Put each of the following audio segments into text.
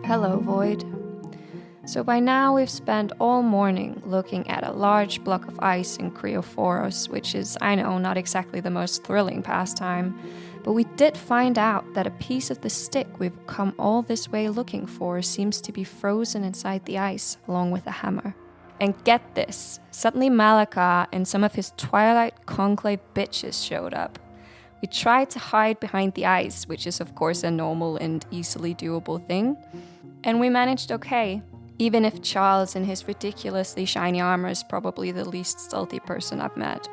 Hello, Void. So by now we've spent all morning looking at a large block of ice in Cryophoros, which is, I know, not exactly the most thrilling pastime, but we did find out that a piece of the stick we've come all this way looking for seems to be frozen inside the ice, along with a hammer. And get this, suddenly Malakar and some of his Twilight Conclave bitches showed up. We tried to hide behind the ice, which is of course a normal and easily doable thing, and we managed okay, even if Charles in his ridiculously shiny armor is probably the least stealthy person I've met.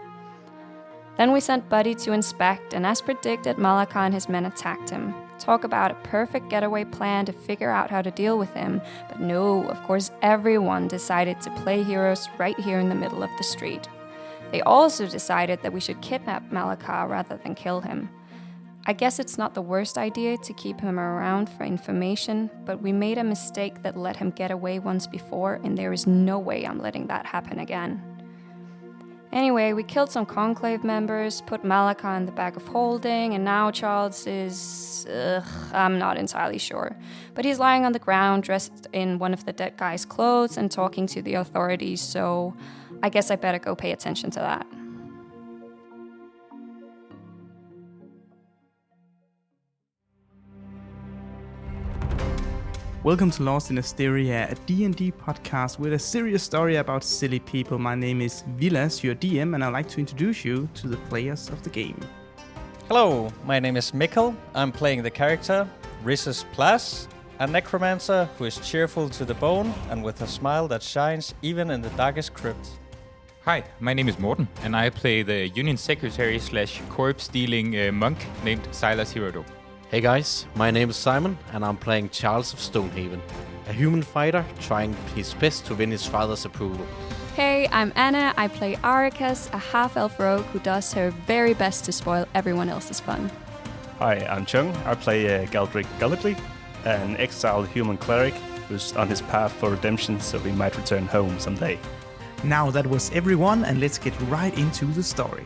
Then we sent Buddy to inspect, and as predicted, Malakar and his men attacked him. Talk about a perfect getaway plan to figure out how to deal with him, but no, of course everyone decided to play heroes right here in the middle of the street. They also decided that we should kidnap Malakar rather than kill him. I guess it's not the worst idea to keep him around for information, but we made a mistake that let him get away once before, and there is no way I'm letting that happen again. Anyway, we killed some Conclave members, put Malakar in the bag of holding, and now Charles is... I'm not entirely sure. But he's lying on the ground, dressed in one of the dead guy's clothes and talking to the authorities, so I guess I better go pay attention to that. Welcome to Lost in Asteria, a D&D podcast with a serious story about silly people. My name is Vilas, your DM, and I'd like to introduce you to the players of the game. Hello, my name is Mikkel. I'm playing the character Risus Plas, a necromancer who is cheerful to the bone and with a smile that shines even in the darkest crypt. Hi, my name is Morten, and I play the Union Secretary / corpse-dealing monk named Silas Hirodo. Hey guys, my name is Simon, and I'm playing Charles of Stonehaven, a human fighter trying his best to win his father's approval. Hey, I'm Anna. I play Arikas, a half-elf rogue who does her very best to spoil everyone else's fun. Hi, I'm Chung. I play Galdrick Gullidley, an exiled human cleric who's on his path for redemption so he might return home someday. Now that was everyone, and let's get right into the story.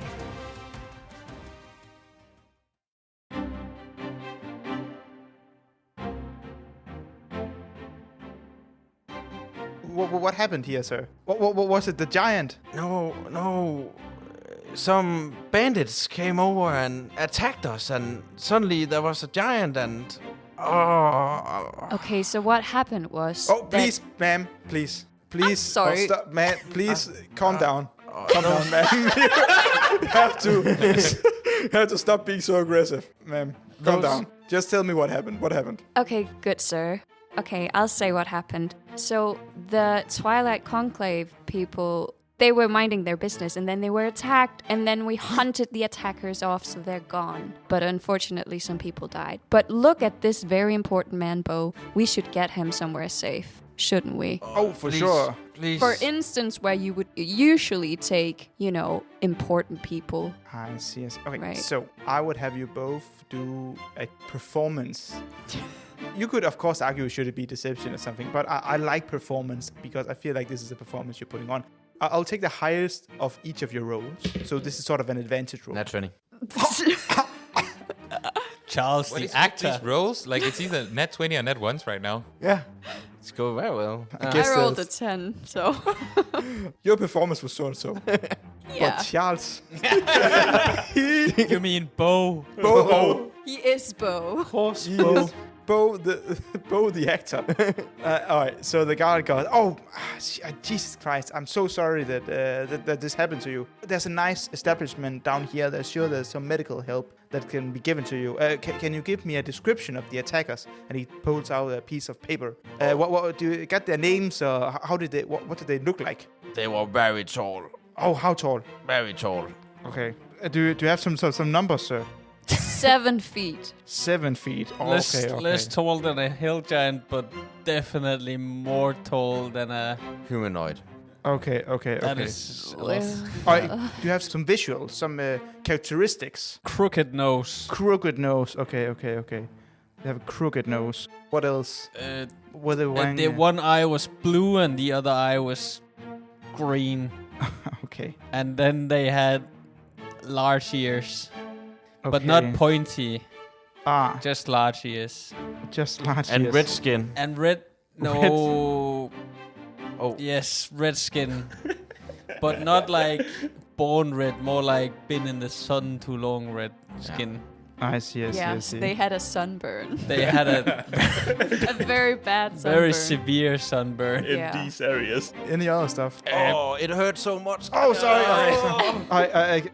What happened here, sir? What was it? The giant? No. Some bandits came over and attacked us, and suddenly there was a giant and... Okay, so what happened was... Oh, please, ma'am, please. I'm sorry. Oh, stop, man, please, calm down. Calm down, ma'am. you have to stop being so aggressive, ma'am. Calm down. Just tell me what happened. What happened? Okay, good sir. Okay, I'll say what happened. So, the Twilight Conclave people, they were minding their business, and then they were attacked, and then we hunted the attackers off, so they're gone. But unfortunately, some people died. But look at this very important man, Bo. We should get him somewhere safe, shouldn't we? Oh, for sure. Please. For instance, where you would usually take, important people. I see. Okay, Right. So I would have you both do a performance. You could, of course, argue should it be deception or something, but I like performance because I feel like this is a performance you're putting on. I'll take the highest of each of your rolls, so this is sort of an advantage roll. Nat 20. Charles, What the is actor. these rolls? Like, it's either net 20 or net 1s right now. Yeah, It's going very well. guess I rolled so. a 10, so... Your performance was so. yeah. But Charles, You mean Bo? Bo, He is Bo. Horse he is Bo the actor. All right, so the guard goes, Jesus Christ, I'm so sorry that this happened to you. There's a nice establishment down here. There's some medical help that can be given to you. Can you give me a description of the attackers? And he pulls out a piece of paper. What do you got their names? How did they? What did they look like? They were very tall. Oh, how tall? Very tall. Okay. Do you have some numbers, sir? 7 feet. 7 feet. Oh, Less okay. tall than a hill giant, but definitely more tall than a... Humanoid. Okay. That is... All right, do you have some visuals, some characteristics? Crooked nose. Crooked nose. Okay. They have a crooked nose. What else? Were they wearing? The one eye was blue and the other eye was green. Okay. And then they had large ears, but not pointy. Just large he is. Just large. And yes. red skin. And red... No... Oh. Yes, red skin. But not like born red, more like been in the sun too long red skin. I see, I see, I Yes, see. they had a sunburn. They had a A very bad sunburn. very severe sunburn. In Yeah. these areas. Any other stuff? Oh, it hurts so much. Oh, sorry.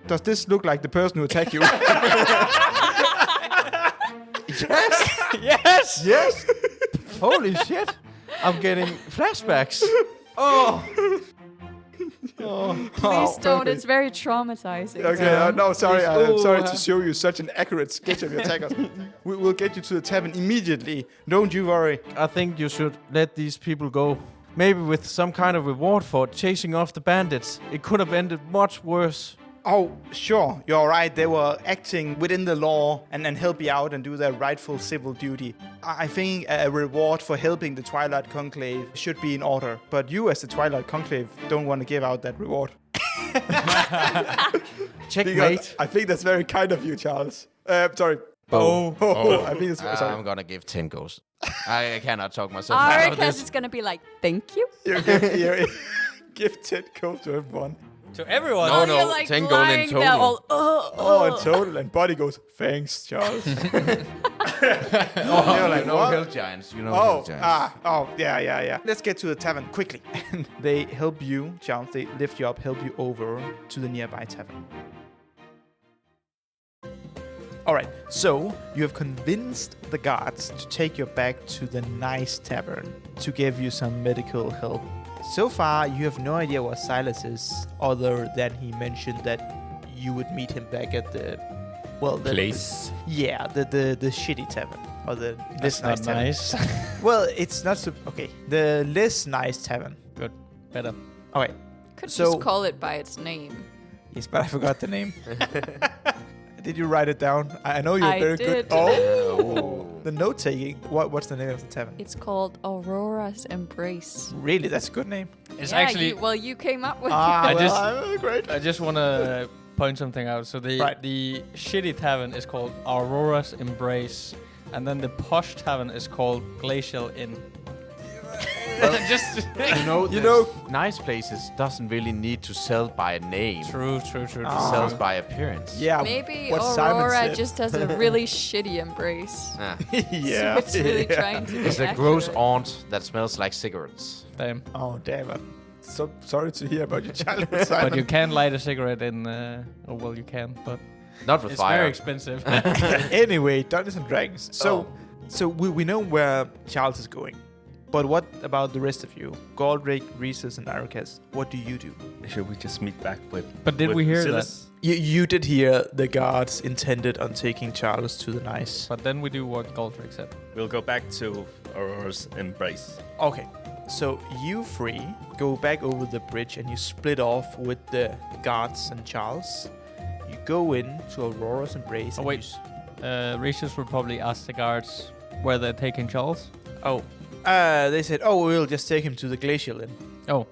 Does this look like the person who attacked you? Yes. Yes. Holy shit. I'm getting flashbacks. Oh. Please don't. It's very traumatizing. Okay, no, sorry. I'm Ooh. sorry to show you such an accurate sketch of your attackers. We'll get you to the tavern immediately. Don't you worry. I think you should let these people go. Maybe with some kind of reward for chasing off the bandits. It could have ended much worse. Oh, sure. You're right. They were acting within the law and help you out and do their rightful civil duty. I think a reward for helping the Twilight Conclave should be in order. But you, as the Twilight Conclave, don't want to give out that reward. Checkmate. I think that's very kind of you, Charles. Sorry. Oh. I think it's sorry. I'm gonna give 10 goes. I cannot talk myself out of Because this. it's gonna be like, thank you. You give 10 gold to everyone. To everyone. No, You're like 10 gold in lying there total. all, Oh, in total. And Buddy goes, thanks, Charles. You're like, you know what? hill giants. You know hill giants. Yeah. Let's get to the tavern quickly. And they help you, Charles. They lift you up, help you over to the nearby tavern. All right, so you have convinced the guards to take you back to the nice tavern to give you some medical help. So far, you have no idea what Silas is, other than he mentioned that you would meet him back at the Place. The shitty tavern or the less That's nice not tavern. nice. Well, it's not so okay. The less nice tavern. Good. Better. Okay. Could So- just call it by its name. Yes, but I forgot the name. Did you write it down? I know you're I very good. did. Oh, the note taking. What's the name of the tavern? It's called Aurora's Embrace. Really, that's a good name. It's Yeah, actually... you came up with Great. I just want to point something out. So Right. the shitty tavern is called Aurora's Embrace, and then the posh tavern is called Glacial Inn. Just You know, nice places doesn't really need to sell by name. true. Sells by appearance. Yeah. Maybe what Simon Aurora said. just has a really shitty embrace. Ah. Yeah. So it's really trying to be It's a gross accurate. aunt that smells like cigarettes. Damn. Oh damn! I'm so sorry to hear about your childhood, Simon. But you can light a cigarette in. You can, but Not with it's fire. very expensive. Anyway, Dungeons and Dragons. So we know where Charles is going. But what about the rest of you? Galdrick, Rhesus, and Arakas, what do you do? Should we just meet back with... But did with we hear Silas? You did hear the guards intended on taking Charles to the nice. But then we do what Goldrick said. We'll go back to Aurora's Embrace. Okay, so you three go back over the bridge and you split off with the guards and Charles. You go in to Aurora's Embrace. Oh, and wait. Regis would probably ask the guards where they're taking Charles. They said, we'll just take him to the Glacial Inn. Oh,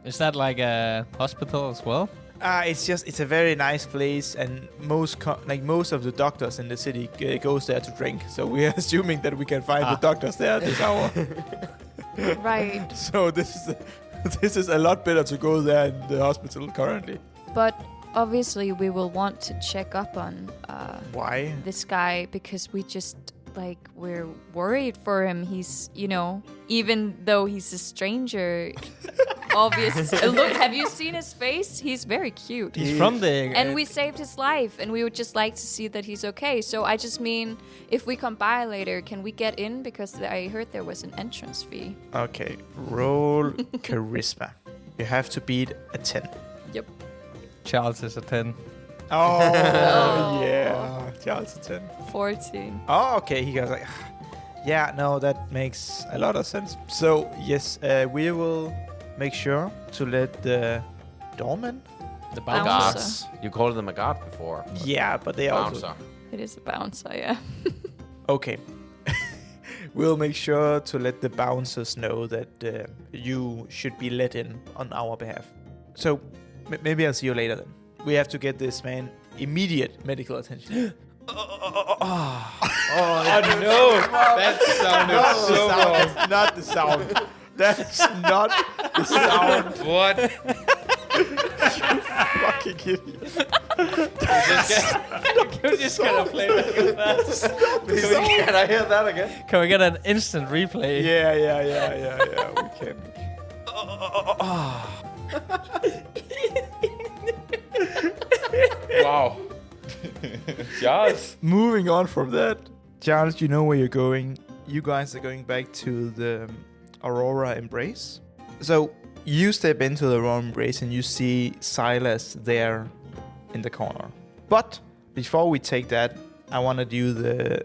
is that like a hospital as well? It's a very nice place, and most of the doctors in the city goes there to drink. So we are assuming that we can find the doctors there at this hour. Right. So this is a lot better to go there in the hospital currently. But obviously we will want to check up on Why? this guy because we're worried for him. He's, even though he's a stranger, look, have you seen his face? He's very cute. He's from the... And we saved his life, and we would just like to see that he's okay. So I just mean, if we come by later, can we get in? Because I heard there was an entrance fee. Okay, roll charisma. You have to beat a 10. Yep. Charles is a 10. Oh, yeah. Charles a 10. 14. Oh, okay. He goes like, yeah, no, that makes a lot of sense. So, yes, we will make sure to let the doorman. The Bouncer. bouncer. Guards. You called them a guard before. but Yeah, but they also. Bouncer. It is a bouncer, yeah. Okay. We'll make sure to let the bouncers know that you should be let in on our behalf. So, maybe I'll see you later then. We have to get this man immediate medical attention. Oh, no! That sounded so wrong. Not the sound. That's not the sound. What? Fucking idiot. You're just gonna play back and fast. Can I hear that again? Can we get an instant replay? Yeah. We can. Wow. Charles. Moving on from that, Charles, you know where you're going. You guys are going back to the Aurora Embrace. So you step into the Aurora Embrace and you see Silas there in the corner. But before we take that, I want to do the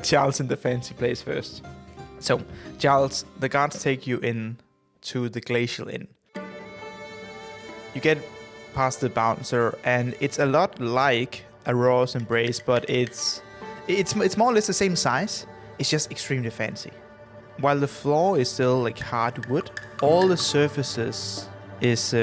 Charles in the fancy place first. So, Charles, the guards take you in to the Glacial Inn. You get past the bouncer, and it's a lot like Aurora's Embrace, but it's more or less the same size. It's just extremely fancy. While the floor is still like hard wood, all the surfaces is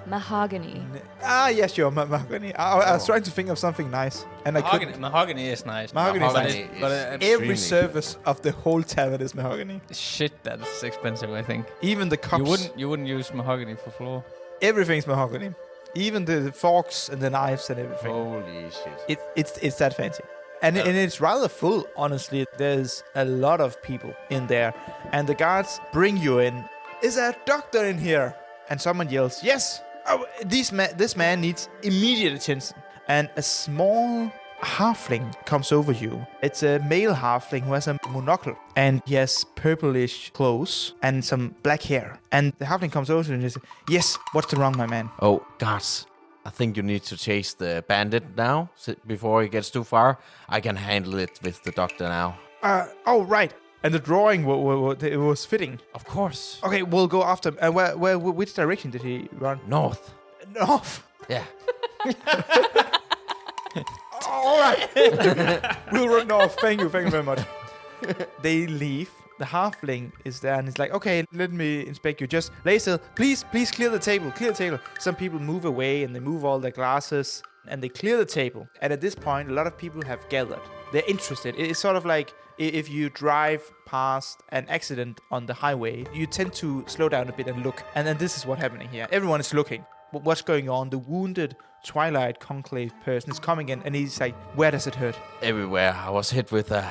Mahogany. Yes, sure, mahogany. I was trying to think of something nice, and I couldn't. Mahogany is nice. Mahogany is nice. But Every surface of the whole tavern is mahogany. shit, that's expensive. I think Even the cups. you wouldn't use mahogany for floor. Everything's mahogany. Even the forks and the knives and everything. Holy shit. It's that fancy. And it's rather full, honestly. There's a lot of people in there. And the guards bring you in. Is there a doctor in here? And someone yells, yes! Oh, this man needs immediate attention. And a small halfling comes over you. It's a male halfling who has a monocle. And he has purplish clothes and some black hair. And the halfling comes over to you and says, yes, what's wrong, my man? Oh, guards. I think you need to chase the bandit now, before he gets too far. I can handle it with the doctor now. Oh, right. And the drawing it was fitting. Of course. Okay, we'll go after him. Which direction did he run? North. North. Yeah. All right. We'll run north. Thank you very much. They leave. The halfling is there and he's like, okay, let me inspect you. Just lay still. Please clear the table. Clear the table. Some people move away and they move all their glasses and they clear the table. And at this point, a lot of people have gathered. They're interested. It's sort of like if you drive past an accident on the highway, you tend to slow down a bit and look. And then this is what's happening here. Everyone is looking. What's going on? The wounded Twilight Conclave person is coming in and he's like, where does it hurt? Everywhere. I was hit with a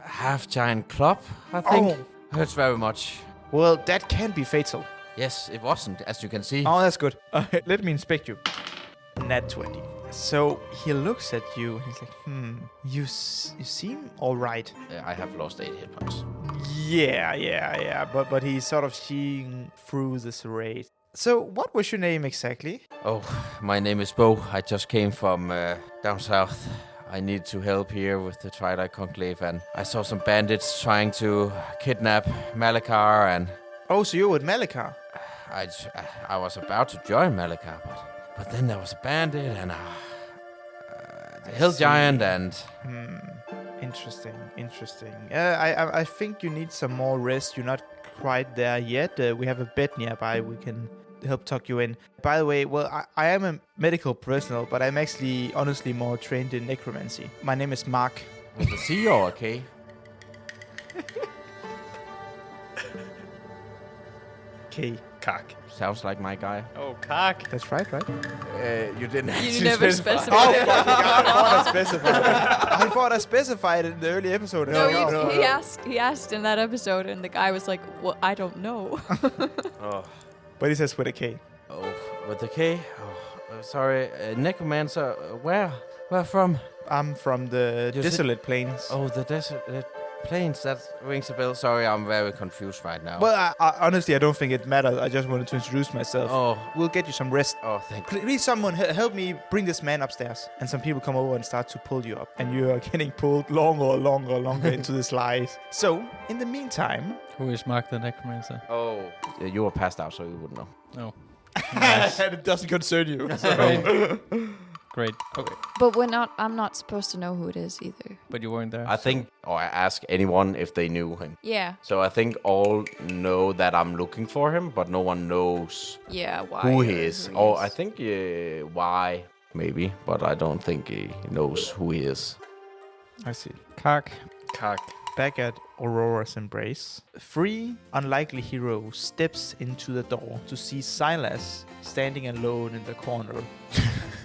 half-giant club, I think. Oh. Hurts very much. Well, that can be fatal. Yes, it wasn't, as you can see. Oh, that's good. Let me inspect you. Nat 20. So he looks at you and he's like, you seem all right. I have lost 8 hit points. Yeah. But he's sort of seeing through this array. So what was your name exactly? Oh, my name is Bo. I just came from down south. I need to help here with the Twilight Conclave, and I saw some bandits trying to kidnap Malakar, and... Oh, so you're with Malakar? I was about to join Malakar, but then there was a bandit, and the hill giant, and... Interesting. I think you need some more rest. You're not quite there yet. We have a bed nearby. We can help tuck you in. By the way, I am a medical professional, but I'm actually honestly more trained in necromancy. My name is Mark. With a C or a K? K. Cock. Sounds like my guy. Oh, cock. That's right? You didn't actually You never specify. specified. Oh, fucking God, I thought I specified it. I thought I specified it in the early episode. No, he asked in that episode, and the guy was like, "Well, I don't know." Oh. But he says with a K. Oh, with a K? Oh, sorry. Necromancer, where from? I'm from the Desolate Plains. Oh, the Desolate Plains. That rings a bell. Sorry, I'm very confused right now. Well, honestly, I don't think it matters. I just wanted to introduce myself. Oh. We'll get you some rest. Oh, thank you. Please, someone help me bring this man upstairs. And some people come over and start to pull you up. And you are getting pulled longer into the slide. So, in the meantime... Who is Mark the Necromancer? Oh. You were passed out, so you wouldn't know. No. And it doesn't concern you. So. Great. Okay. But I'm not supposed to know who it is either. But you weren't there. I think, or I ask anyone if they knew him. Yeah. So I think all know that I'm looking for him, but no one knows Yeah. Why? who he is. Oh, I think why, maybe, but I don't think he knows who he is. I see. Cock. Back at Aurora's embrace, 3 unlikely heroes steps into the door to see Silas standing alone in the corner.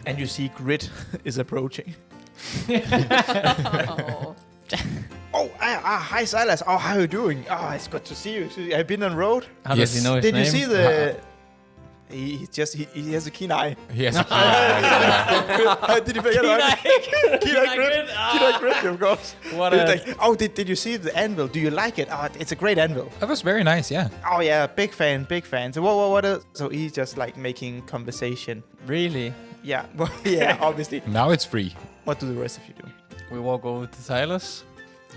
And you see Grit is approaching. Hi Silas. Oh, how are you doing? Oh, it's good to see you. I've been on road. How does he know his Did name? you see the... He has a keen eye. Yes. Did you forget about it? Keen eye Grit, of course. Did you see the anvil? Do you like it? Oh, it's a great anvil. That was very nice, yeah. Oh yeah, big fan. So what else? So he's just like making conversation. Really? Yeah, well, yeah, obviously. Now it's free. What do the rest of you do? We walk over to Silas.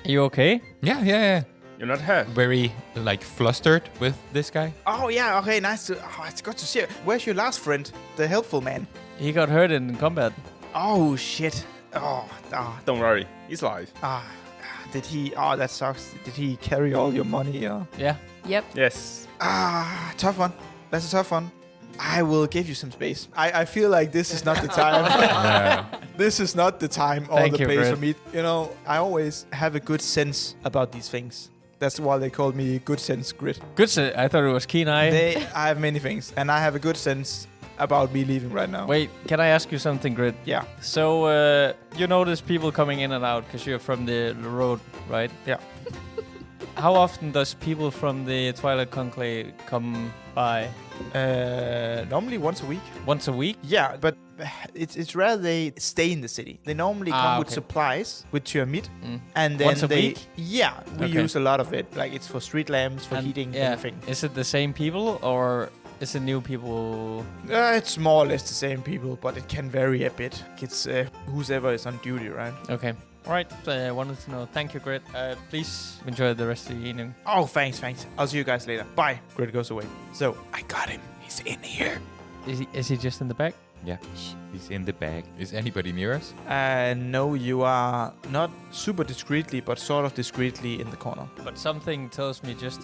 Are you okay? Yeah. You're not hurt. Very, flustered with this guy. Oh yeah, okay, nice. It's good to see you. Where's your last friend, the helpful man? He got hurt in combat. Oh shit. Don't worry, he's alive. Did he? Oh, that sucks. Did he carry all your money? Yeah. Yep. Yes. Tough one. That's a tough one. I will give you some space. I feel like this is not the time. This is not the time or Thank the you, place Brett. for me. You know, I always have a good sense about these things. That's why they call me Good Sense Grit. Good. I thought it was keen eye. I have many things, and I have a good sense about me leaving right now. Wait, can I ask you something, Grit? Yeah. So, you notice people coming in and out because you're from the road, right? Yeah. How often does people from the Twilight Conclave come by? Normally once a week. Once a week? Yeah, but it's rare they stay in the city. They normally come with supplies, with Tyramid, and then Once a week? Yeah, we use a lot of it. Like it's for street lamps, for heating, everything. Is it the same people or is it new people? It's more or less the same people, but it can vary a bit. It's whoever is on duty, right? Okay. All right. I wanted to know. Thank you, Grit. Please enjoy the rest of the evening. Oh, thanks. I'll see you guys later. Bye. Grit goes away. So I got him. He's in here. Is he just in the back? Yeah, he's in the bag. Is anybody near us? No, you are not super discreetly, but sort of discreetly in the corner. But something tells me just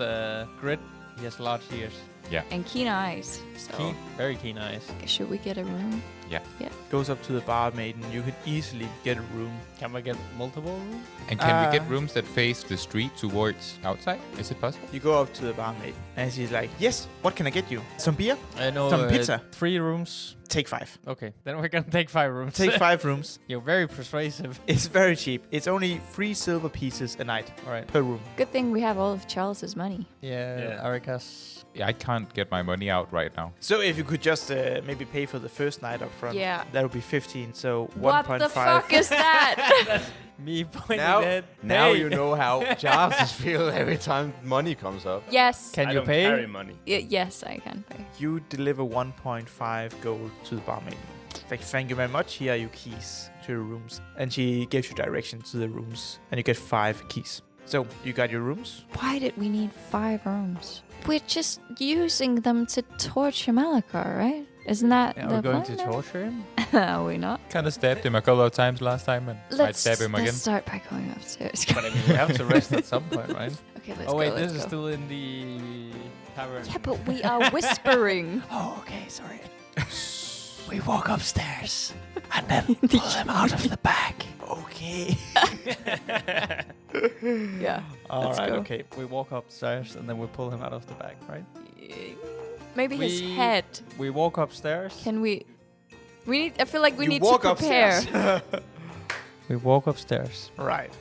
Grit. He has large ears. Yeah. And keen eyes. So Very keen eyes. should we get a room? Yeah. Goes up to the barmaid, and you can easily get a room. Can we get multiple rooms? And can we get rooms that face the street towards outside? Is it possible? You go up to the barmaid, and she's like, "Yes, what can I get you? Some beer? I know. Some pizza? 3 rooms. Take 5. Okay, then we're gonna take 5 rooms. Take 5 rooms. You're very persuasive. It's very cheap. It's only 3 silver pieces a night All right. per room. Good thing we have all of Charles's money. Yeah. Arikas. I can't get my money out right now. So if you could just maybe pay for the first night up front, Yeah. that would be 15. So 1.5. What the fuck is that? Me pointing Now, at. now Hey. you know how Charles feel every time money comes up. Yes. Can I you don't pay? carry money. Yes, I can pay. You deliver 1.5 gold to the barmaid. Like, thank you very much. Here are your keys to your rooms. And she gives you direction to the rooms. And you get 5 keys. So you got your rooms. Why did we need 5 rooms? We're just using them to torture Malakar, right? Isn't that Yeah, the we're going plan to now? torture him. Are we not? Kind of stabbed him a couple of times last time and might stab him again. Let's start by going upstairs. But I mean, we have to rest at some point, right? Okay, let's Oh go. wait, let's this is go. still in the tavern. Yeah, but we are whispering. Oh, okay, sorry. We walk upstairs and then pull him out of the bag. Okay. Yeah. All Let's right. go. Okay. We walk upstairs and then we pull him out of the bag, right? Maybe his We- head. We walk upstairs. Can we? We need. I feel like we You need walk to prepare. upstairs. We walk upstairs. Right.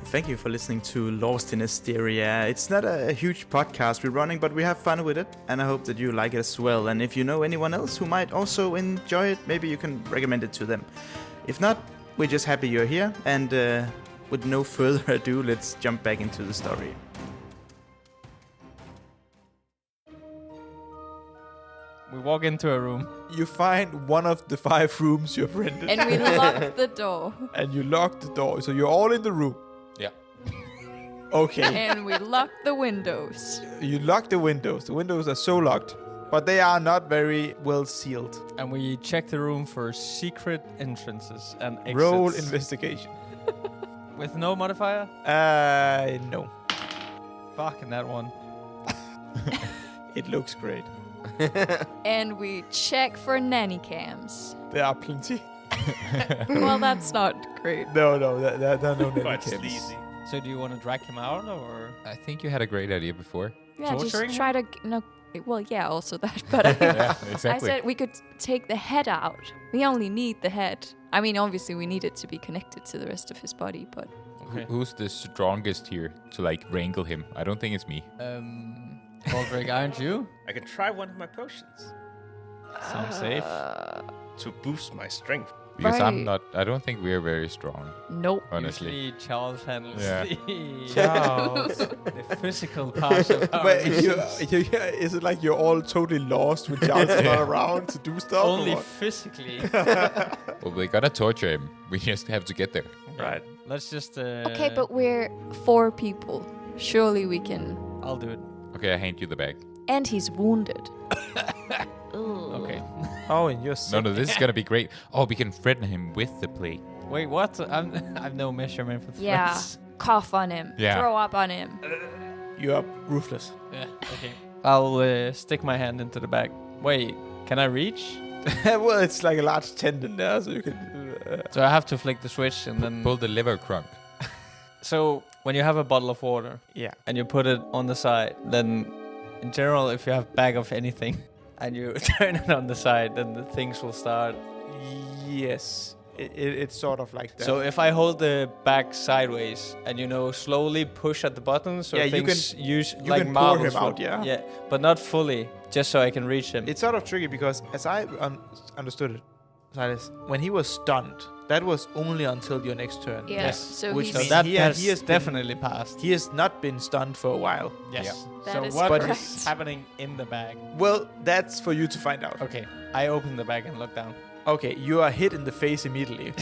Thank you for listening to Lost in Asteria. It's not a huge podcast we're running, but we have fun with it, and I hope that you like it as well. And if you know anyone else who might also enjoy it, maybe you can recommend it to them. If not, we're just happy you're here, and with no further ado, let's jump back into the story. We walk into a room. You find one of the 5 rooms you've rented, And we lock the door. and you lock the door, so you're all in the room. Yeah. Okay. And we lock the windows. You lock the windows. The windows are so locked, but they are not very well sealed. And we check the room for secret entrances and exits. Roll investigation. With no modifier? No. Fucking that one. It looks great. And we check for nanny cams. There are plenty. Well, that's not great. No, there are no nanny Quite cams. sleazy. So do you want to drag him out or? I think you had a great idea before. Yeah, Torturing just try to no. Well, yeah, also that. But Yeah, I exactly. said we could take the head out. We only need the head. I mean, obviously, we need it to be connected to the rest of his body, but Who's the strongest here to like wrangle him? I don't think it's me. Baldrick, aren't you? I can try one of my potions Sounds safe. to boost my strength. Because I'm Right. not. I don't think we're very strong, nope. honestly. Usually Charles handles Yeah. the physical part of our But missions. is it like you're all totally lost when Charles is not around to do stuff? or Only what? physically. Well, we gotta torture him. We just have to get there. Right. Let's just. Okay, but we're 4 people. Surely we can. I'll do it. Okay, I hand you the bag. And he's wounded. Okay. Oh, and you're sick. No, this is gonna be great. Oh, we can threaten him with the plague. Wait, what? I've no measurement for Yeah. threats. Cough on him. Yeah. Throw up on him. You're ruthless. Yeah. Okay. I'll stick my hand into the bag. Wait, can I reach? Well, it's like a large tendon there, so you can. So I have to flick the switch and then. Pull the lever crunk. So when you have a bottle of water Yeah. and you put it on the side, then in general, if you have bag of anything and you turn it on the side, then the things will start. Yes. It's sort of like that. So if I hold the bag sideways and slowly push at the button, so Yeah, you things use you like can pour marbles him out, will- yeah? Yeah, but not fully, just so I can reach him. It's sort of tricky because, as I understood it, Silas, when he was stunned, that was only until your next turn. Yeah. Yes. So Which he's So means that he has has been- definitely passed. He has not been stunned for a while. Yes. That So is what correct. is happening in the bag? Well, that's for you to find out. Okay, I open the bag and look down. Okay, you are hit in the face immediately.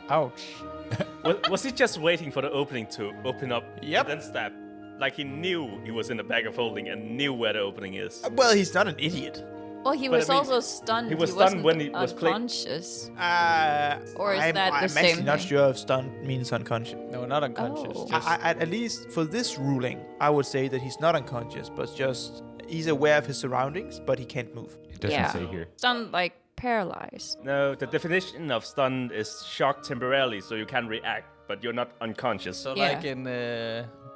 Ouch. Was he just waiting for the opening to open up Yep. and then stab? Like he knew he was in the bag of holding and knew where the opening is. Well, he's not an idiot. Well, he But was I mean, also stunned. he was wasn't stunned when he was playing. unconscious. Or is I'm, that the I'm same actually not thing? sure if stunned means unconscious. No, not unconscious. Oh. Just At least for this ruling, I would say that he's not unconscious, but just he's aware of his surroundings, but he can't move. It doesn't Yeah. say here. Stunned, like paralyzed. No, the definition of stunned is shocked temporarily, so you can react, but you're not unconscious. so Yeah. like in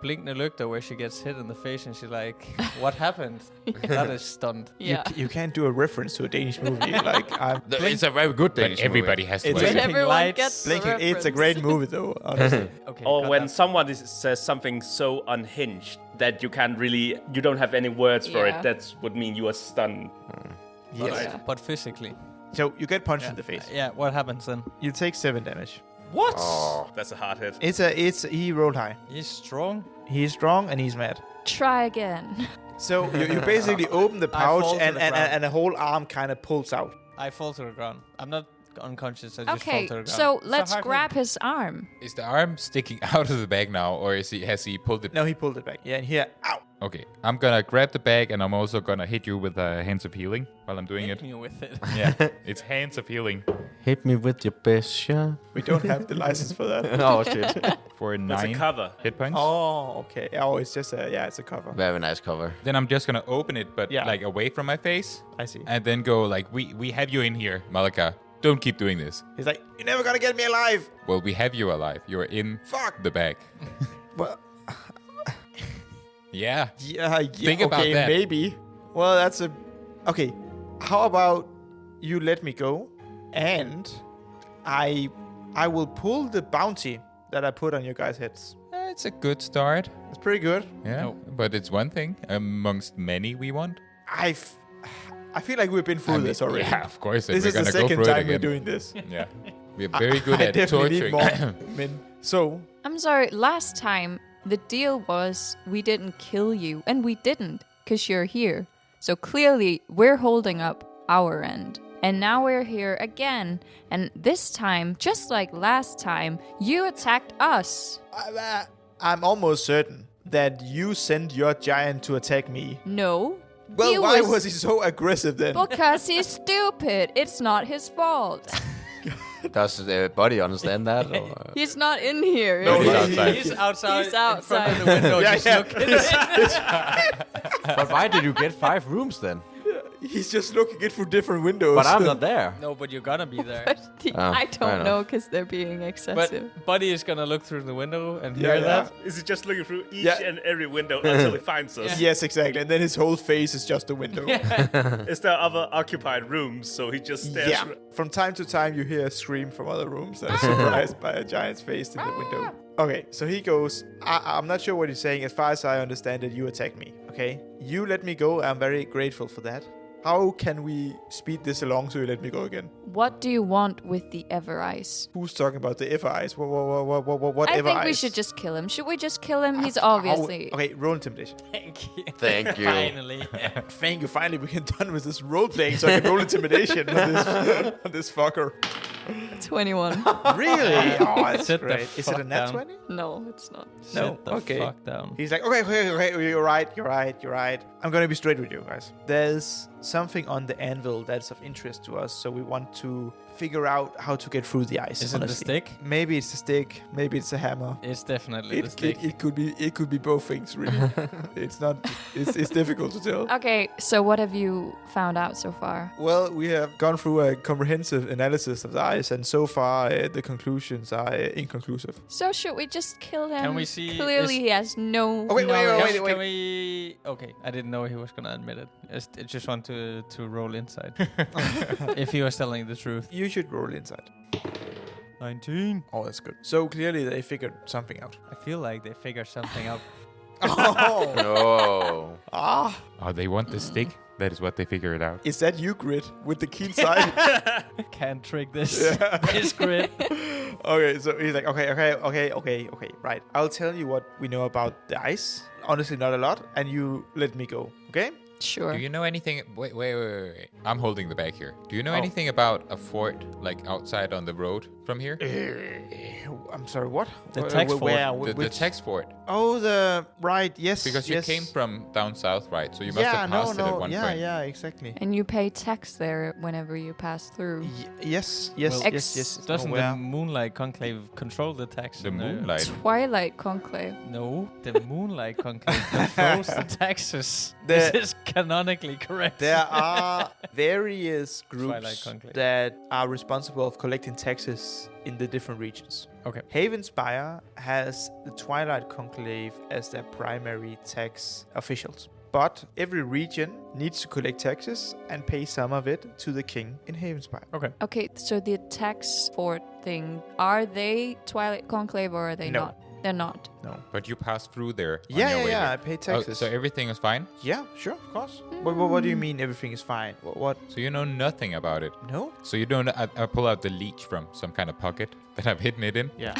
Blinkende Lygte, where she gets hit in the face and she's like, "What happened?" That is stunned. Yeah. You can't do a reference to a Danish movie. Like I'm It's a very good Danish But everybody movie. has to It's watch a- it. Everyone lights, gets the blinking. It's a reference. great movie, though. Honestly. Okay. Or got when that. someone says something so unhinged that you don't have any words for Yeah. it, that would mean you are stunned. Yes. Yeah. But physically. So you get punched in the face. Yeah. What happens then? You take 7 damage. What? That's a hard hit. He rolled high. He's strong. He's strong and he's mad. Try again. So you basically open the I pouch fall to and, the and, ground. and a whole arm kind of pulls out. I fall to the ground. I'm not unconscious. I just fall Okay, to the ground. so let's hard grab his arm. Is the arm sticking out of the bag now, or has he pulled it? No, he pulled it back. Yeah, and here, ow. Okay, I'm gonna grab the bag, and I'm also gonna hit you with Hands of Healing while I'm doing hit it. me with it. Yeah, it's Hands of Healing Hit me with your best shot. We don't have the license for that. Oh shit! for That's a 9 cover. hit points. Oh, okay. Oh, it's just it's a cover. Very nice cover. Then I'm just gonna open it, but Yeah. like away from my face, I see. and then go like, we have you in here, Malakar. Don't keep doing this. He's like, you're never gonna get me alive. Well, we have you alive. You're in Fuck. the bag. Well, Yeah. yeah. Think about okay, that. maybe. Well, that's a. Okay. How about you let me go, and I will pull the bounty that I put on your guys' heads. It's a good start. It's pretty good. Yeah. No. But it's one thing amongst many we want. I feel like we've been through I mean, this already. Yeah, of course. And This we're is the gonna go second through time it we're again. doing this. Yeah. We're very good I at definitely need torturing. more men. So, I'm sorry, last time the deal was we didn't kill you, and we didn't, because you're here. So clearly we're holding up our end. And now we're here again, and this time, just like last time, you attacked us. I'm almost certain that you sent your giant to attack me. No. Well, He why was he so aggressive then? Because he's stupid. It's not his fault. Does the body understand that? Or? He's not in here. No, He's outside. He's outside. He's in front outside. of the window. Yeah, just yeah. looking. But why did you get 5 rooms then? He's just looking in through different windows. But I'm not there. No, but you're gonna be there. I fair don't enough. know because they're being excessive. But Buddy is gonna look through the window and Yeah, hear yeah. that. Is he just looking through each Yeah. and every window until he finds us? Yes, exactly. And then his whole face is just a window. Is there other occupied rooms? So he just stares. Yeah. From time to time, you hear a scream from other rooms that are surprised by a giant's face in the window. Okay, so he goes, I'm not sure what he's saying. As far as I understand it, you attacked me. Okay? You let me go. I'm very grateful for that. How can we speed this along so you let me go again? What do you want with the Ever Ice? Who's talking about the Ever Ice? What I Ever think we Ice? should just kill him. Should we just kill him? He's obviously... Okay, roll intimidation. Thank you. Thank you. Finally. Thank you. Finally, we can done with this role playing, so I can roll intimidation on this fucker. 21. Really? Oh, that's Sit the great. Is it a fuck nat down. 20? No, it's not. No, Sit the okay. fuck down. He's like, okay, you're right. I'm gonna be straight with you guys. There's something on the anvil that's of interest to us, so we want to figure out how to get through the ice. Is it the honestly. stick? Maybe it's the stick. Maybe it's a hammer. It's definitely the stick. It could be both things, really. It's not. It's difficult to tell. Okay, so what have you found out so far? Well, we have gone through a comprehensive analysis of the ice, and so far the conclusions are inconclusive. So should we just kill him? Can we see- Clearly, he has no. Oh, wait, knowledge. wait. Can we... Okay, I didn't know he was gonna admit it. I just want to roll inside. If he was telling the truth. You should roll inside. 19. Oh, that's good. So clearly they figured something out. I feel like they figured something out. Oh, No. Oh, they want the stick? That is what they figured out. is that you, Grit, with the keen sight? Can't trick this. Yeah. This grid. Okay, so he's like, okay, right. I'll tell you what we know about the ice. Honestly, not a lot, and you let me go, okay? Sure. Do you know anything? Wait. I'm holding the bag here. Do you know Oh. anything about a fort, like outside on the road from here? I'm sorry, what? The tax fort. Where? The Which? text fort. Oh, right, yes. Because you yes. came from down south, right? So you must have passed it at one point. Yeah, exactly. And you pay tax there whenever you pass through. Yes. Well, Yes. Doesn't Where? the Moonlight Conclave control the tax? The in moonlight. Twilight Conclave. No, the Moonlight Conclave controls the taxes. The- This is canonically correct. There are various Twilight groups Conclave. that are responsible of collecting taxes in the different regions. Okay. Havenspire has the Twilight Conclave as their primary tax officials. But every region needs to collect taxes and pay some of it to the king in Havenspire. Okay. Okay, so the tax fort thing, are they Twilight Conclave or are they No. not? They're not. No. But you passed through there. on your way Yeah, there. I pay Oh, taxes. so everything is fine? Yeah, sure, of course. What do you mean everything is fine? What? So you know nothing about it? No? So you don't... I pull out the leech from some kind of pocket that I've hidden it in. Yeah.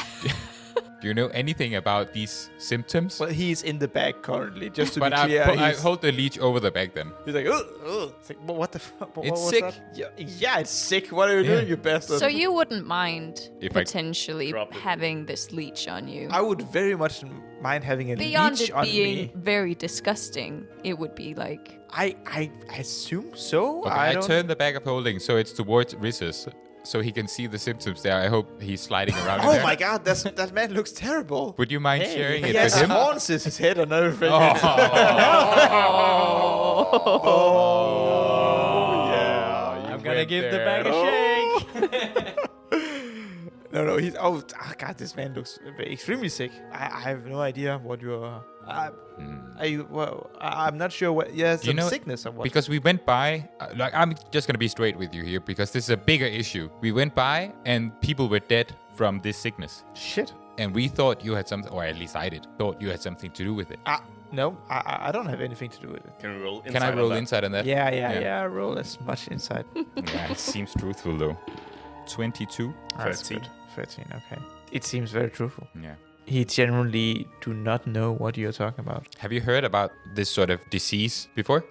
Do you know anything about these symptoms? Well, he's in the bag currently, just to But be clear. I he's- hold the leech over the bag then. He's like, ugh. It's like, what the fuck? It's what's sick. that? Yeah, it's sick. What are you doing, you bastard? So you wouldn't mind If I potentially drop it. having this leech on you? I would very much mind having a Beyond leech it on being me. very disgusting, it would be like... I assume so. Okay, I turn the bag of holding so it's towards Rizus, so he can see the symptoms there. I hope he's sliding around in Oh there. my god, that man looks terrible. Would you mind sharing He it has with him? horns in his head and everything. Oh, yeah. I'm gonna give the bag a shake. No, he's... Oh, god, this man looks extremely sick. I have no idea what you're... I'm not sure what... Yeah, some sickness or what. Because we went by, I'm just going to be straight with you here because this is a bigger issue. We went by and people were dead from this sickness. Shit. And we thought you had something, or at least I did, thought you had something to do with it. No, I don't have anything to do with it. Can we roll inside? Can I roll on that? inside on that? Yeah, roll as much inside. Yeah, it seems truthful though. 22. That's 13. good. 13, okay. It seems very truthful. Yeah. He generally do not know what you're talking about. Have you heard about this sort of disease before?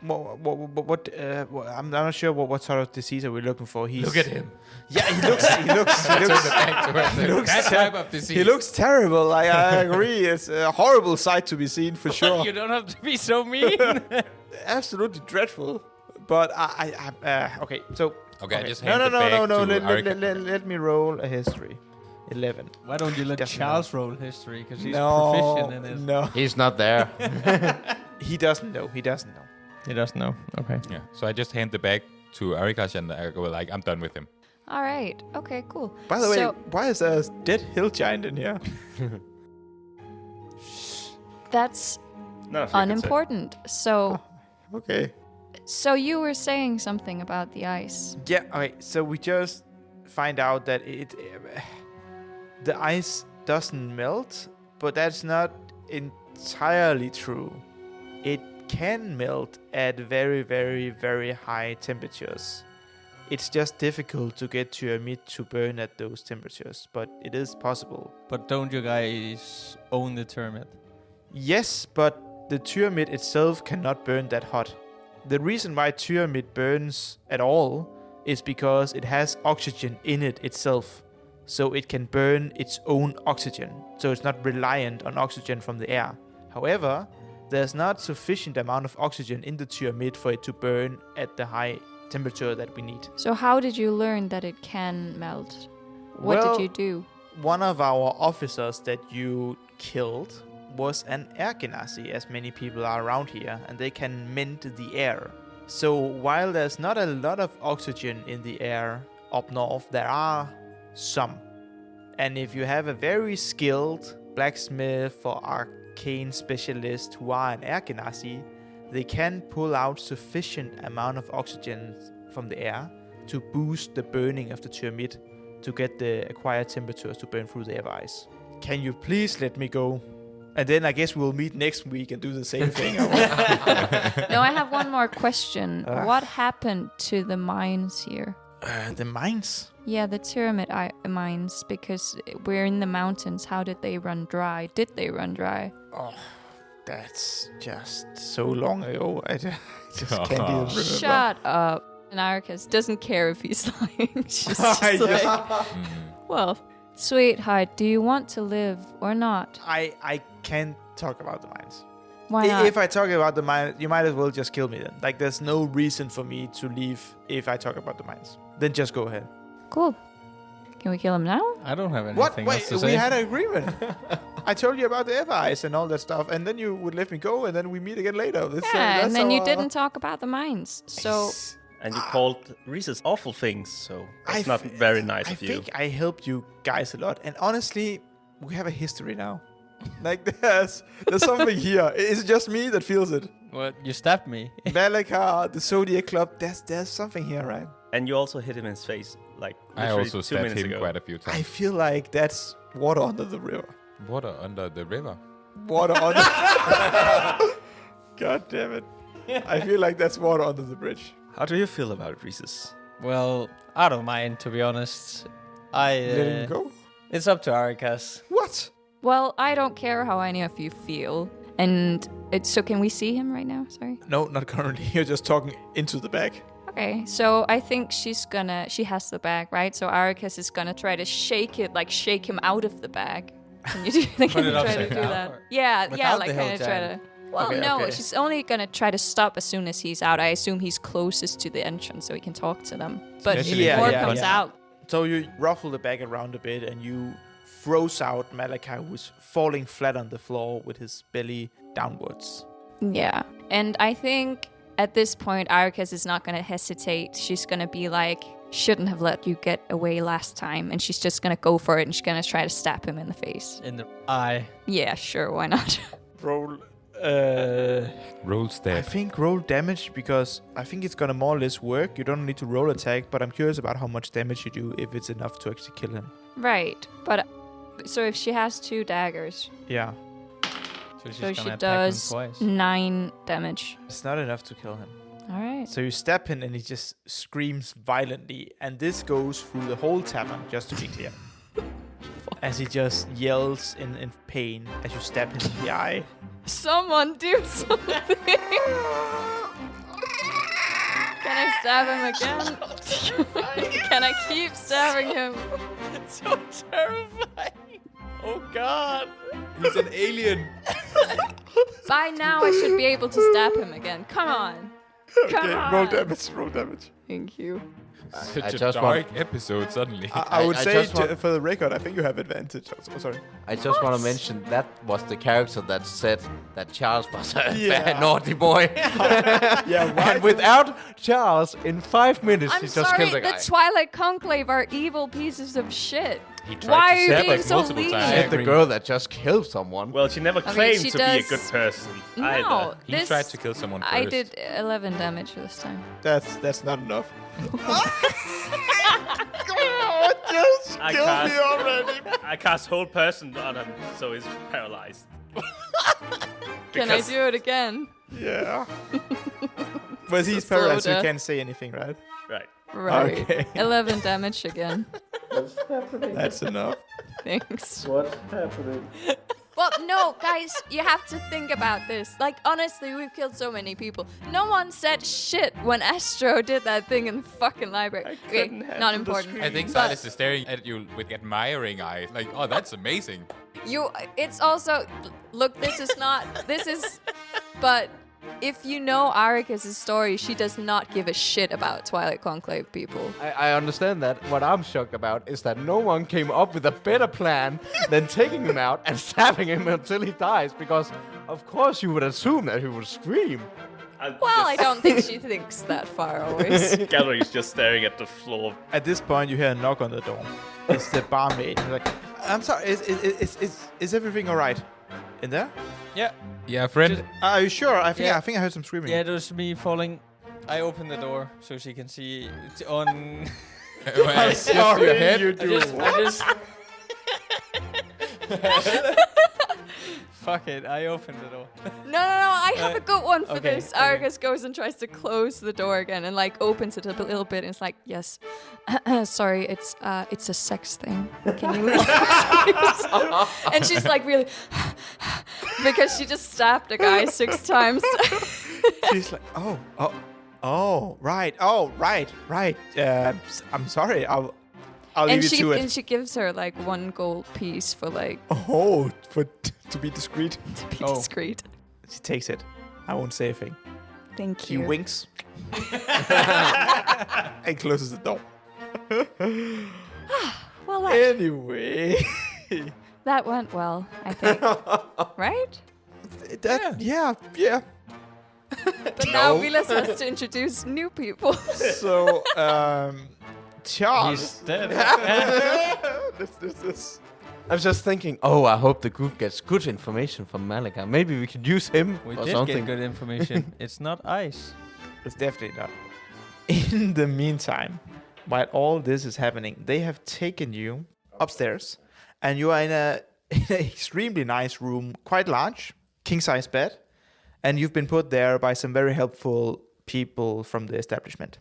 What I'm not sure what sort of disease are we looking for. Look at him. Yeah, he looks Turn the back towards him. looks That ter- type of disease. he looks terrible. I agree. It's a horrible sight to be seen for sure. You don't have to be so mean. Absolutely dreadful. But okay. So Okay, I just no. hand the bag to Let me roll a history. 11. Why don't you let Definitely Charles roll history? Because he's No, proficient in it. no. He's not there. He doesn't know. He doesn't know. Okay. Yeah. So I just hand the bag to Arikash and I go like, I'm done with him. All right. Okay, cool. By the way, why is there a dead hill giant in here? That's None of you can say. unimportant. So, Okay. so you were saying something about the ice. Yeah, okay, so we just find out that the ice doesn't melt, but that's not entirely true. It can melt at very, very, very high temperatures. It's just difficult to get Tyramid to burn at those temperatures, but it is possible. But don't you guys own the Tyramid? Yes, but the Tyramid itself cannot burn that hot. The reason why Tyramid burns at all is because it has oxygen in it itself. So it can burn its own oxygen. So it's not reliant on oxygen from the air. However, there's not sufficient amount of oxygen in the Tyramid for it to burn at the high temperature that we need. So how did you learn that it can melt? What Well, did you do? One of our officers that you killed was an air genasi, as many people are around here, and they can mend the air. So while there's not a lot of oxygen in the air up north, there are some. And if you have a very skilled blacksmith or arcane specialist who are an air genasi, they can pull out sufficient amount of oxygen from the air to boost the burning of the Tyramid to get the acquired temperatures to burn through the air ice. Can you please let me go? And then I guess we'll meet next week and do the same thing. No, I have one more question. What happened to the mines here? The mines? Yeah, the Tyramid mines, because we're in the mountains. How did they run dry? Did they run dry? Oh, that's just so long ago. I just can't even remember. Shut up. And Arcus doesn't care if he's lying. She's just like, well, sweetheart, do you want to live or not? I can't talk about the mines. Why not? If I talk about the mines, you might as well just kill me then. Like, there's no reason for me to leave if I talk about the mines. Then just go ahead. Cool. Can we kill him now? I don't have anything What? else Wait, to say. we had an agreement. I told you about the Ever Ice and all that stuff, and then you would let me go, and then we meet again later. Yeah, and then you didn't talk about the mines. So, And you called Reese's awful things, so that's not very nice of you. I think I helped you guys a lot, and honestly, we have a history now. Like, there's something here. It's just me that feels it. What? You stabbed me. Malakar, the Zodiac Club, there's something here, right? And you also hit him in his face, like I literally also 2 stabbed minutes him ago. quite a few I times. feel like that's water under the river. Water under the river. Water under... God damn it. I feel like that's water under the bridge. How do you feel about it, Reese's? Well, I don't mind, to be honest. Let him go? It's up to Arcas. What? well, I don't care how any of you feel. And so can we see him right now? Sorry. No, not currently. You're just talking into the bag. Okay, so I think she has the bag, right? So Arcas is gonna try to shake him out of the bag. Can you try Put it to upside do down, that? or- Yeah, Without like the kind hill of try to. giant. Well, Okay, no, okay. she's only gonna try to stop as soon as he's out. I assume he's closest to the entrance, so he can talk to them. But Especially before if he you comes punch. out, So you ruffle the bag around a bit and you froze out Malakar, who's falling flat on the floor with his belly downwards. yeah. And I think at this point, Arcas is not gonna hesitate. She's gonna be like, "Shouldn't have let you get away last time," and she's just gonna go for it and she's gonna try to stab him in the face. In the eye. Yeah, sure, why not? Roll. Roll I stab. think roll damage because I think it's gonna more or less work. You don't need to roll attack, but I'm curious about how much damage you do if it's enough to actually kill him. Right, but so if she has 2 daggers, Yeah, So, she's so gonna she attack does him twice. 9 damage. it's not enough to kill him. All right. So you stab him and he just screams violently, and this goes through the whole tavern, just to be clear. As he just yells in pain as you stab him in the eye. Someone do something. Can I stab him again? Can I keep stabbing him? It's so terrifying. Oh God. He's an alien. By now, I should be able to stab him again. Come on. Come Okay, on. roll damage, roll damage. Thank you. Such a just dark episode suddenly. I would I say, just want- for the record, I think you have advantage. Oh, sorry. I just want to mention that was the character that said that Charles was a Yeah. bad, naughty boy. Yeah, why? And without Charles, in 5 minutes, I'm he just sorry, killed the the guy. Twilight Conclave are evil pieces of shit. He tried Why to are you stab being us so multiple times. I lenient? hate the girl that just killed someone. Well, she never I mean, claimed she to be a does- good person No, either. He this, tried to kill someone first. I did 11 damage this time. That's not enough. I Kill cast- me already. I cast whole person on him, so he's paralyzed. Can I Because- do it again? Yeah. But he's slow paralyzed, so he death. can't say anything, right? Right. Right. Okay. 11 damage again. That's enough. Thanks. What's happening? Well, no, guys, you have to think about this. Like, honestly, we've killed so many people. No one said shit when Astro did that thing in the fucking library. Okay, couldn't handle not the important. I think But Silas is staring at you with admiring eyes. Like, oh, that's amazing. it's also, look, but if you know Arika's story, she does not give a shit about Twilight Conclave people. I understand that. What I'm shocked about is that no one came up with a better plan than taking him out and stabbing him until he dies. Because, of course, you would assume that he would scream. Well, I don't think she thinks that far always. Gallery's just staring at the floor. At this point, you hear a knock on the door. It's the barmaid. He's like, I'm sorry, is everything all right? In there? Yeah. Yeah, friend. Are you sure? I think Yeah. I heard some screaming. Yeah, it was me falling. I opened the door so she can see it on. I'm sorry, your head. you do. I just. Fuck it, I opened the door. No, I have a good one for okay, this. okay. Argus goes and tries to close the door again and like opens it a little bit and it's like, yes, sorry, it's a sex thing. Can you leave? And she's like really, because she just stabbed a guy 6 times. She's like, right. I'm sorry. I'll leave you to it. And she gives her like 1 gold piece for like To be discreet. to be Oh. discreet. She takes it. I won't say a thing. Thank She you. winks and closes the door. Well, Anyway, that went well, I think. Right? yeah. But now Vilas has to introduce new people. So, Charles. He's dead. This. I'm just thinking, I hope the group gets good information from Malakar. Maybe we could use him We or did something. get good information. It's not ice. It's definitely not. In the meantime, while all this is happening, they have taken you upstairs, and you are in an extremely nice room, quite large, king-size bed, and you've been put there by some very helpful people from the establishment.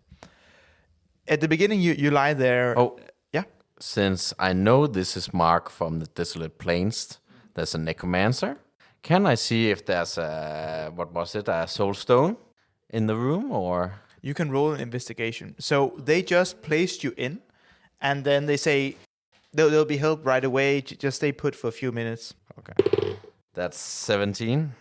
At the beginning, you lie there. Oh. Yeah? Since I know this is Mark from the Desolate Plains, there's a necromancer. Can I see if there's a soul stone in the room, or? You can roll an investigation. So they just placed you in, and then they say there'll be help right away. Just stay put for a few minutes. Okay. That's 17.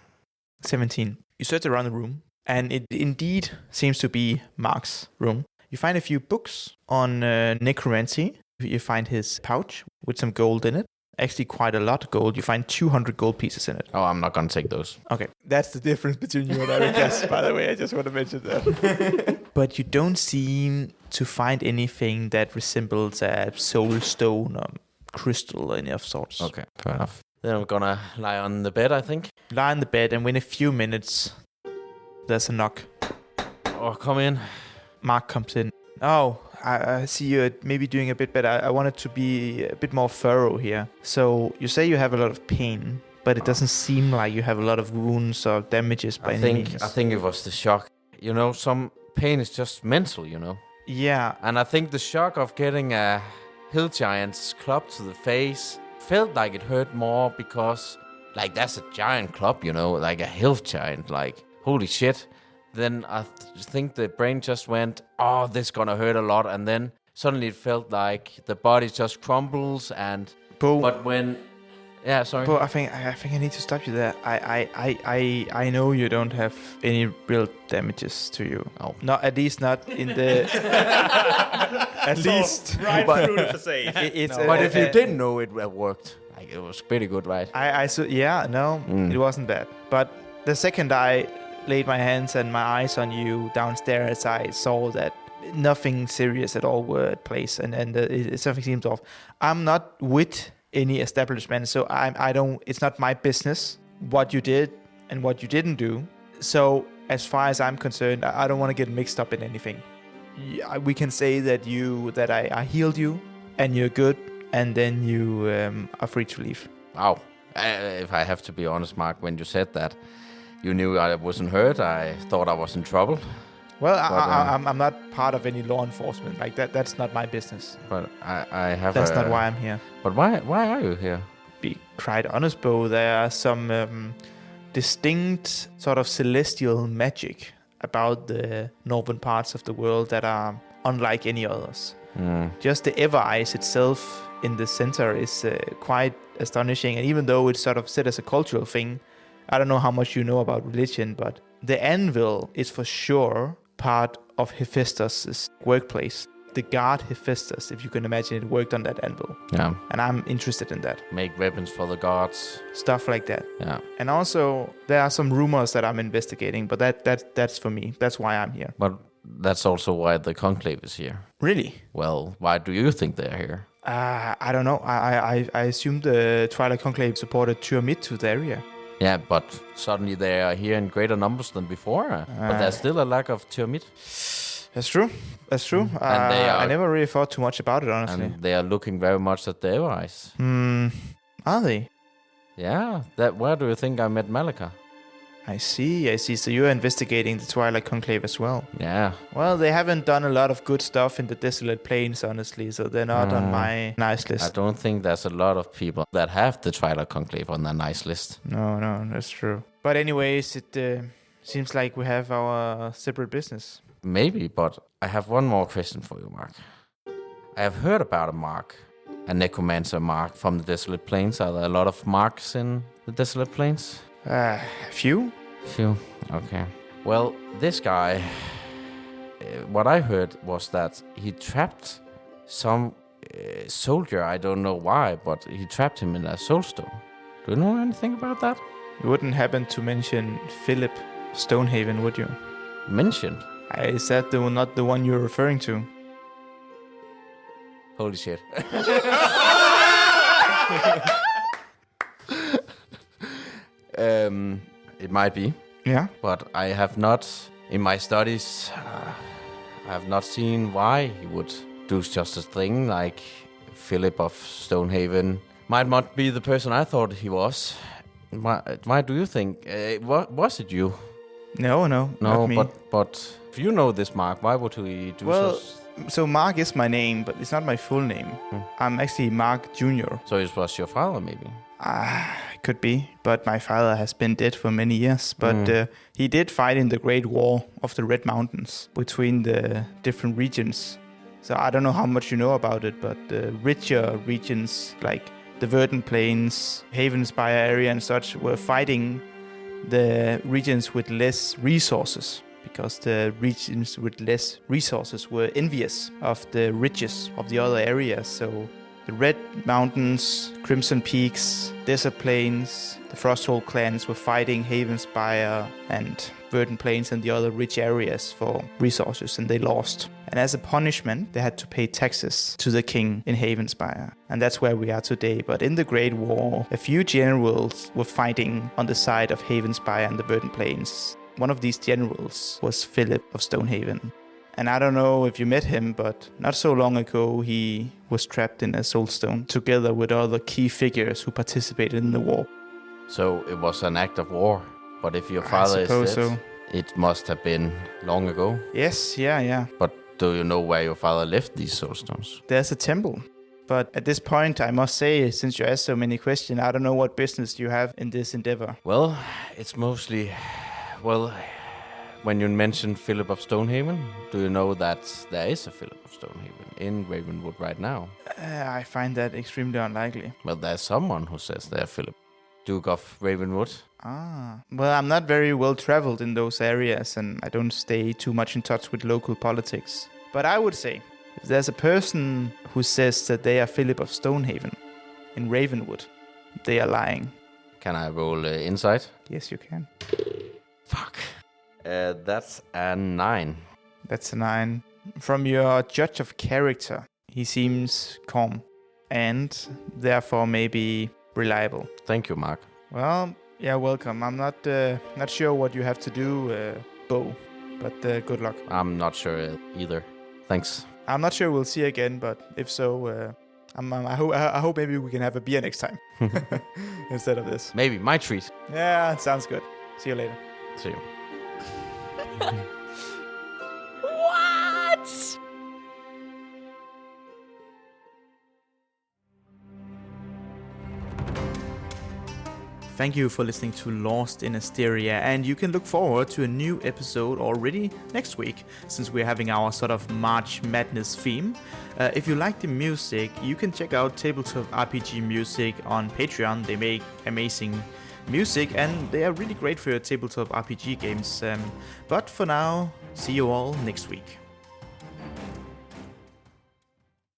17. You search around the room, and it indeed seems to be Mark's room. You find a few books on necromancy. You find his pouch with some gold in it. Actually, quite a lot of gold. You find 200 gold pieces in it. Oh, I'm not gonna take those. Okay, that's the difference between you and Eric, by the way. I just want to mention that. But you don't seem to find anything that resembles a soul stone or crystal or any of sorts. Okay, fair enough. Then I'm gonna lie on the bed, I think. Lie in the bed, and within a few minutes, there's a knock. Oh, come in. Mark comes in. Oh, I see you're maybe doing a bit better. I wanted to be a bit more thorough here. So you say you have a lot of pain, but it doesn't seem like you have a lot of wounds or damages by any means. I think it was the shock. You know, some pain is just mental, you know. Yeah. And I think the shock of getting a hill giant's club to the face felt like it hurt more because, like, that's a giant club, you know, like a hill giant, like, holy shit. Then I think the brain just went, oh, this is gonna hurt a lot. And then suddenly it felt like the body just crumbles and... Boom. But when Yeah, sorry. But I think I need to stop you there. I know you don't have any real damages to you. Oh. Not at least not in the. At least. Right through the facade. It's. But if you didn't know it worked, like it was pretty good, right? It wasn't bad. But the second I laid my hands and my eyes on you downstairs, I saw that nothing serious at all were at place, and something seems off. I'm not with any establishment, so I don't. It's not my business what you did and what you didn't do. So as far as I'm concerned, I don't want to get mixed up in anything. We can say that I healed you, and you're good, and then you are free to leave. Wow. If I have to be honest, Mark, when you said that, you knew I wasn't hurt. I thought I was in trouble. Well, I'm not part of any law enforcement like that. That's not my business. But I have. That's not why I'm here. But why are you here? Be quite honest, Bo. There are some distinct sort of celestial magic about the northern parts of the world that are unlike any others. Just the Ever Ice itself in the center is quite astonishing. And even though it's sort of set as a cultural thing, I don't know how much you know about religion, but the anvil is for sure part of Hephaestus' workplace. The god Hephaestus, if you can imagine it, worked on that anvil. Yeah. And I'm interested in that. Make weapons for the gods. Stuff like that. Yeah. And also, there are some rumors that I'm investigating, but that's for me. That's why I'm here. But that's also why the conclave is here. Really? Well, why do you think they're here? I don't know. I assume the Twilight Conclave supported Tyramid to the area. Yeah, but suddenly they are here in greater numbers than before. But there's still a lack of Tyramid. That's true. And I never really thought too much about it, honestly. And they are looking very much at the Ever Ice. Are they? Yeah. Where do you think I met Malakar? I see. So you're investigating the Twilight Conclave as well. Yeah. Well, they haven't done a lot of good stuff in the Desolate Plains, honestly, so they're not on my nice list. I don't think there's a lot of people that have the Twilight Conclave on their nice list. No, that's true. But anyways, it seems like we have our separate business. Maybe, but I have one more question for you, Mark. I have heard about a necromancer Mark from the Desolate Plains. Are there a lot of Marks in the Desolate Plains? Few? Few, okay. Well, this guy, what I heard was that he trapped some soldier, I don't know why, but he trapped him in a soulstone. Do you know anything about that? You wouldn't happen to mention Philip Stonehaven, would you? Mentioned? Is that not the one you're referring to? Holy shit. It might be. Yeah. But I have not, in my studies, I have not seen why he would do just a thing like Philip of Stonehaven. Might not be the person I thought he was. Why do you think? Was it you? No, not me. But if you know this Mark, why would he do so Mark is my name, but it's not my full name. I'm actually Mark Jr. So it was your father, maybe? It could be, but my father has been dead for many years. But he did fight in the Great War of the Red Mountains between the different regions. So I don't know how much you know about it, but the richer regions like the Verdant Plains, Havenspire area and such were fighting the regions with less resources, because the regions with less resources were envious of the riches of the other areas. So the Red Mountains, Crimson Peaks, Desert Plains, the Frosthold clans were fighting Havenspire and Verdant Plains and the other rich areas for resources, and they lost. And as a punishment, they had to pay taxes to the king in Havenspire. And that's where we are today. But in the Great War, a few generals were fighting on the side of Havenspire and the Verdant Plains. One of these generals was Philip of Stonehaven. And I don't know if you met him, but not so long ago, he was trapped in a soulstone together with other key figures who participated in the war. So it was an act of war. But if your father is dead, so. It must have been long ago. Yes, yeah. But do you know where your father left these soulstones? There's a temple. But at this point, I must say, since you asked so many questions, I don't know what business you have in this endeavor. Well, it's mostly... Well, when you mentioned Philip of Stonehaven, do you know that there is a Philip of Stonehaven in Ravenwood right now? I find that extremely unlikely. Well, there's someone who says they're Philip, Duke of Ravenwood. Well, I'm not very well traveled in those areas, and I don't stay too much in touch with local politics. But I would say, if there's a person who says that they are Philip of Stonehaven in Ravenwood, they are lying. Can I roll insight? Yes, you can. Fuck. That's a 9. That's a 9. From your judge of character, he seems calm and therefore maybe reliable. Thank you, Mark. Well, yeah, welcome. I'm not sure what you have to do, Bo, but good luck. I'm not sure either. Thanks. I'm not sure we'll see again, but if so, I hope maybe we can have a beer next time instead of this. Maybe my treat. Yeah, it sounds good. See you later. See you. What? Thank you for listening to Lost in Asteria, and you can look forward to a new episode already next week, since we're having our sort of March Madness theme. If you like the music, you can check out Tabletop RPG Music on Patreon. They make amazing music, and they are really great for your Tabletop RPG games. But for now, see you all next week.